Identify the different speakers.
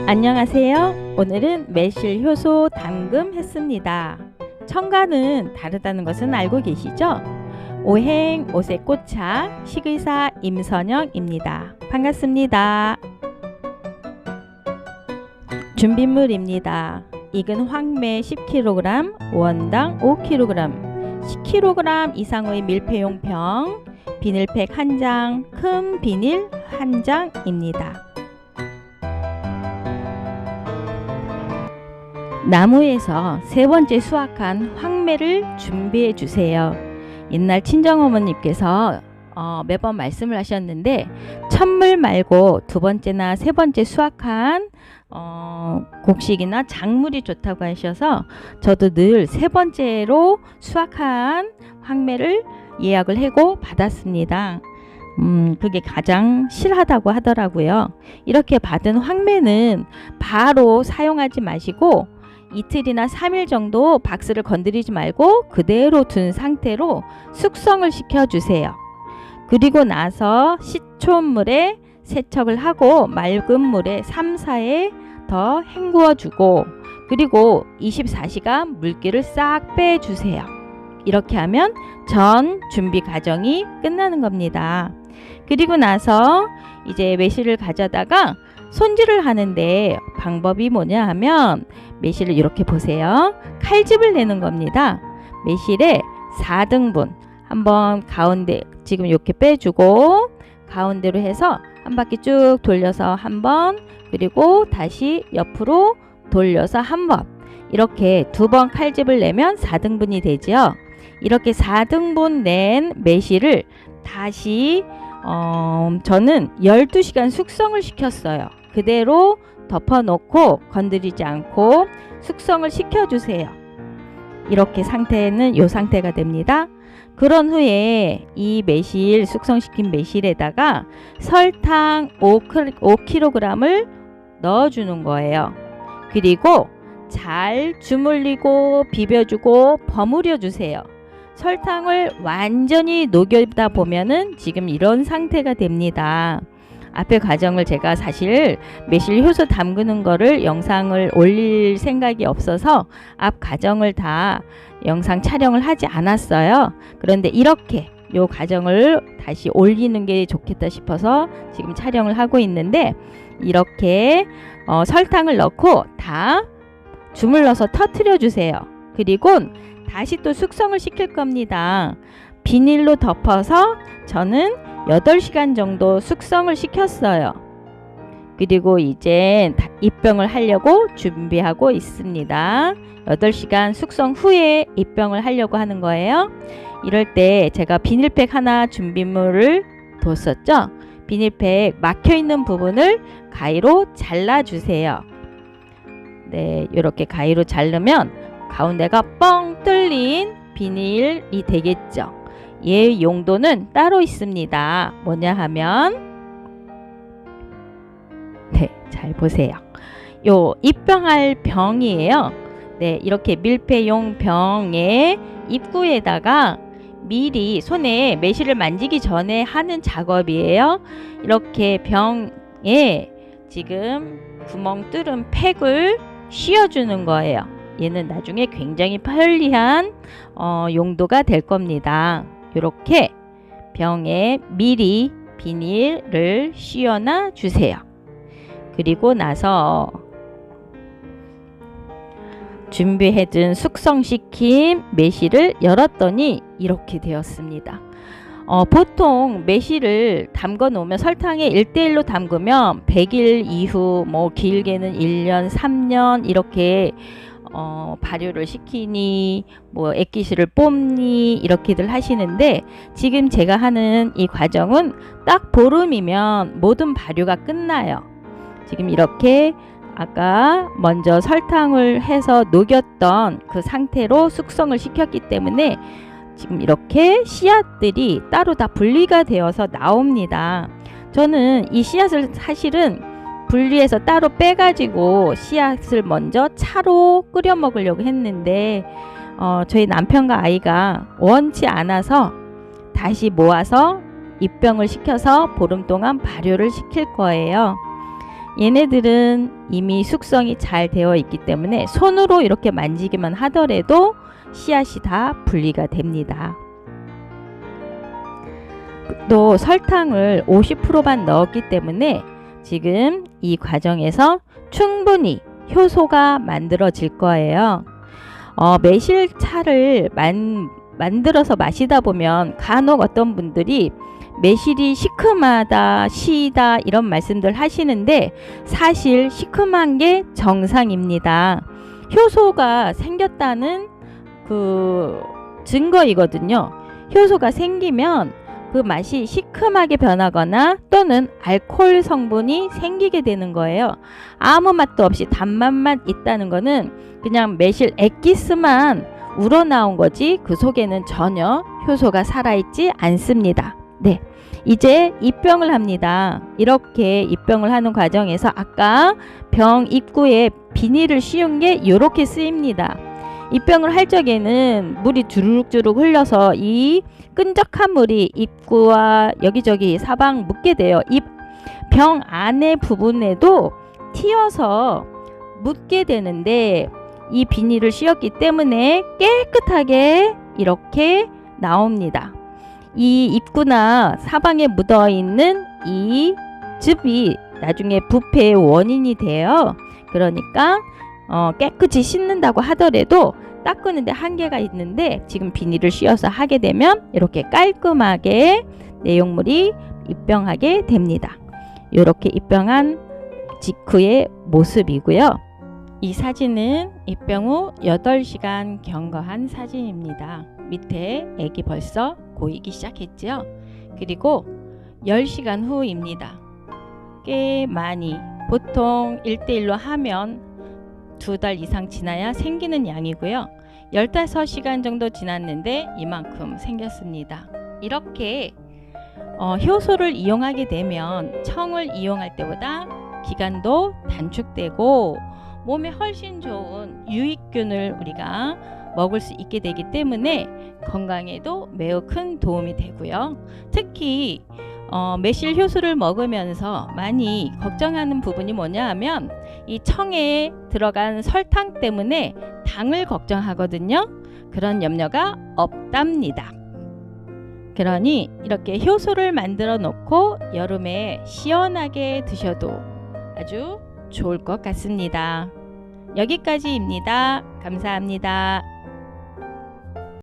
Speaker 1: 안녕하세요. 오늘은 매실 효소 담금 했습니다. 첨가는 다르다는 것은 알고 계시죠? 오행 오색꽃차 식의사 임선영입니다. 반갑습니다. 준비물입니다. 익은 황매 10kg, 원당 5kg, 10kg 이상의 밀폐용 병, 비닐팩 1장, 큰 비닐 1장입니다. 나무에서 세 번째 수확한 황매를 준비해 주세요. 옛날 친정어머님께서 매번 말씀을 하셨는데, 첫물 말고 두 번째나 세 번째 수확한 곡식이나 작물이 좋다고 하셔서 저도 늘 세 번째로 수확한 황매를 예약을 하고 받았습니다. 그게 가장 실하다고 하더라고요. 이렇게 받은 황매는 바로 사용하지 마시고 이틀이나 3일 정도 박스를 건드리지 말고 그대로 둔 상태로 숙성을 시켜주세요. 그리고 나서 시초물에 세척을 하고 맑은 물에 3, 4회 더 헹구어주고, 그리고 24시간 물기를 싹 빼주세요. 이렇게 하면 전 준비 과정이 끝나는 겁니다. 그리고 나서 이제 매실을 가져다가 손질을 하는데 방법이 뭐냐 하면, 매실을 이렇게 보세요. 칼집을 내는 겁니다. 매실의 4등분 한번 가운데 지금 이렇게 빼주고 가운데로 해서 한 바퀴 쭉 돌려서 한번, 그리고 다시 옆으로 돌려서 한번, 이렇게 두 번 칼집을 내면 4등분이 되죠. 이렇게 4등분 낸 매실을 다시 저는 12시간 숙성을 시켰어요. 그대로 덮어놓고 건드리지 않고 숙성을 시켜주세요. 이렇게 상태는 이 상태가 됩니다. 그런 후에 이 매실, 숙성시킨 매실에다가 설탕 5kg을 넣어주는 거예요. 그리고 잘 주물리고 비벼주고 버무려 주세요. 설탕을 완전히 녹여다 보면은 지금 이런 상태가 됩니다. 앞에 과정을 제가 사실 매실 효소 담그는 거를 영상을 올릴 생각이 없어서 앞 과정을 다 영상 촬영을 하지 않았어요. 그런데 이렇게 요 과정을 다시 올리는 게 좋겠다 싶어서 지금 촬영을 하고 있는데, 이렇게 설탕을 넣고 다 주물러서 터트려 주세요. 그리고 다시 또 숙성을 시킬 겁니다. 비닐로 덮어서 저는 8시간 정도 숙성을 시켰어요. 그리고 이제 입병을 하려고 준비하고 있습니다. 8시간 숙성 후에 입병을 하려고 하는 거예요. 이럴 때 제가 비닐팩 하나 준비물을 뒀었죠. 비닐팩 막혀있는 부분을 가위로 잘라주세요. 네, 이렇게 가위로 자르면 가운데가 뻥 뚫린 비닐이 되겠죠. 얘 용도는 따로 있습니다. 뭐냐 하면, 네, 잘 보세요. 요 입병할 병이에요. 네, 이렇게 밀폐용 병의 입구에다가 미리 손에 매실을 만지기 전에 하는 작업이에요. 이렇게 병에 지금 구멍 뚫은 팩을 씌워주는 거예요. 얘는 나중에 굉장히 편리한 용도가 될 겁니다. 이렇게 병에 미리 비닐을 씌워놔 주세요. 그리고 나서 준비해둔 숙성시킨 매실을 열었더니 이렇게 되었습니다. 보통 매실을 담궈 놓으면 설탕에 1:1로 담그면 100일 이후 뭐 길게는 1년, 3년 이렇게 발효를 시키니 뭐 액기스를 뽑니 이렇게들 하시는데, 지금 제가 하는 이 과정은 딱 보름이면 모든 발효가 끝나요. 지금 이렇게 아까 먼저 설탕을 해서 녹였던 그 상태로 숙성을 시켰기 때문에 지금 이렇게 씨앗들이 따로 다 분리가 되어서 나옵니다. 저는 이 씨앗을 사실은 분리해서 따로 빼가지고 씨앗을 먼저 차로 끓여 먹으려고 했는데 저희 남편과 아이가 원치 않아서 다시 모아서 입병을 시켜서 보름 동안 발효를 시킬 거예요. 얘네들은 이미 숙성이 잘 되어 있기 때문에 손으로 이렇게 만지기만 하더라도 씨앗이 다 분리가 됩니다. 또 설탕을 50%만 넣었기 때문에 지금 이 과정에서 충분히 효소가 만들어질 거예요. 매실차를 만들어서 마시다 보면 간혹 어떤 분들이 매실이 시큼하다, 시다 이런 말씀들 하시는데 사실 시큼한 게 정상입니다. 효소가 생겼다는 그 증거이거든요. 효소가 생기면 그 맛이 시큼하게 변하거나 또는 알코올 성분이 생기게 되는 거예요. 아무 맛도 없이 단맛만 있다는 거는 그냥 매실 액기스만 우러나온 거지 그 속에는 전혀 효소가 살아있지 않습니다. 네, 이제 입병을 합니다. 이렇게 입병을 하는 과정에서 아까 병 입구에 비닐을 씌운 게 이렇게 쓰입니다. 입병을 할 적에는 물이 주르륵주르륵 흘러서 이 끈적한 물이 입구와 여기저기 사방 묻게 돼요. 병 안에 부분에도 튀어서 묻게 되는데 이 비닐을 씌웠기 때문에 깨끗하게 이렇게 나옵니다. 이 입구나 사방에 묻어 있는 이 즙이 나중에 부패의 원인이 돼요. 그러니까 깨끗이 씻는다고 하더라도 닦는데 한계가 있는데 지금 비닐을 씌워서 하게 되면 이렇게 깔끔하게 내용물이 입병하게 됩니다. 이렇게 입병한 직후의 모습이고요. 이 사진은 입병 후 8시간 경과한 사진입니다. 밑에 액이 벌써 고이기 시작했죠. 그리고 10시간 후입니다. 꽤 많이, 보통 1대1로 하면 2달 이상 지나야 생기는 양이고요. 15시간 정도 지났는데 이만큼 생겼습니다. 이렇게 효소를 이용하게 되면 청을 이용할 때보다 기간도 단축되고 몸에 훨씬 좋은 유익균을 우리가 먹을 수 있게 되기 때문에 건강에도 매우 큰 도움이 되고요. 특히 매실 효소를 먹으면서 많이 걱정하는 부분이 뭐냐 하면 이 청에 들어간 설탕 때문에 당을 걱정하거든요. 그런 염려가 없답니다. 그러니 이렇게 효소를 만들어 놓고 여름에 시원하게 드셔도 아주 좋을 것 같습니다. 여기까지입니다. 감사합니다.